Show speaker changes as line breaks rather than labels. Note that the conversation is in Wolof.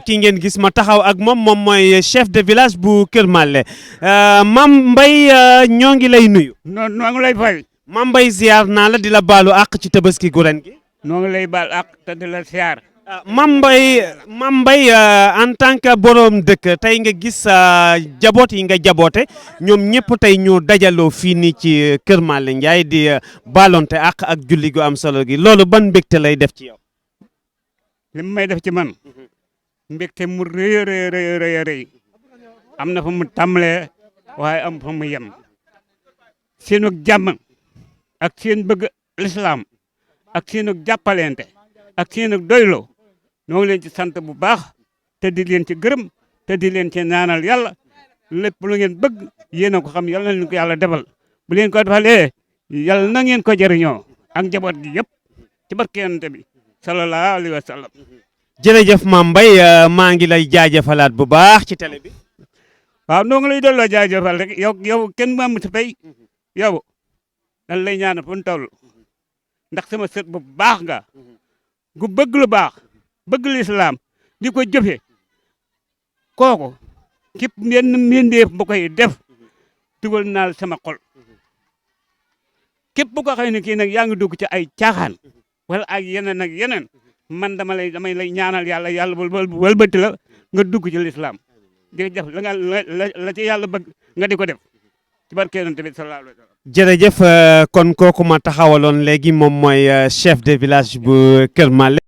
kii ngeen gis ma taxaw ak moom mooy chef de village bu Keur Malle Mame Mbaye ñoo ngi lay nuyu.
non noo ngi lay fay.
Mame Mbaye ziar naa la di la baalu àq ci tabaski gu ren gi.
noo ngi lay baal àq te di la ziar.
Mame Mbaye en tant que borom dëkk tey nga gis jaboot yi nga jaboote ñoom ñëpp tey ñu dajaloo fii nii ci Keur Malle Ndiaye di baalonte àq ak julli gu am solo gi loolu ban mbégte lay def ci yow.
li may def ci man mbégte mu rëy a rëy am na fa mu tàmbalee waaye am fa mu yem seenu jàmm ak seen bëgg lislaam ak seenu jàppalente ak seenu doylo ñoo ngi leen ci sant bu baax te di leen ci gërëm te di leen ci ñaanal yàlla lépp lu ngeen bëgg yéen a ko xam yàlla na leen ko yàlla defal bu leen ko defalee yàlla na ngeen ko jëriñoo ak njaboot gi yëpp ci barke Yonent bi sallallahu alayhi wa sallam.
jërëjëf Mame Mbaye maa ngi lay jaajëfalaat bu baax ci télé bi.
waaw noo ngi lay delloo jaajëfal rek yow kenn mu am sa fay yow dañ lay ñaanal fu mu toll ndax sama sët bu baax nga gu bëgg lu baax. bëgg lislaam di ko jëfe kooku képp yenn mbindeef bu koy def dugal naa sama xol képp bu ko xëy ne kii nag yaa ngi dugg ci ay caaxaan wala ak yeneen ak yeneen man damay lay ñaanal yàlla wëlbati la nga dugg ci lislaam di def la ci yàlla bëgg nga di ko def ci barke Yonent bi sallallahu alayhi wa sallam.
jërëjëf kon kooku ma taxawaloon léegi moom mooy chef de village bu Keur Malle.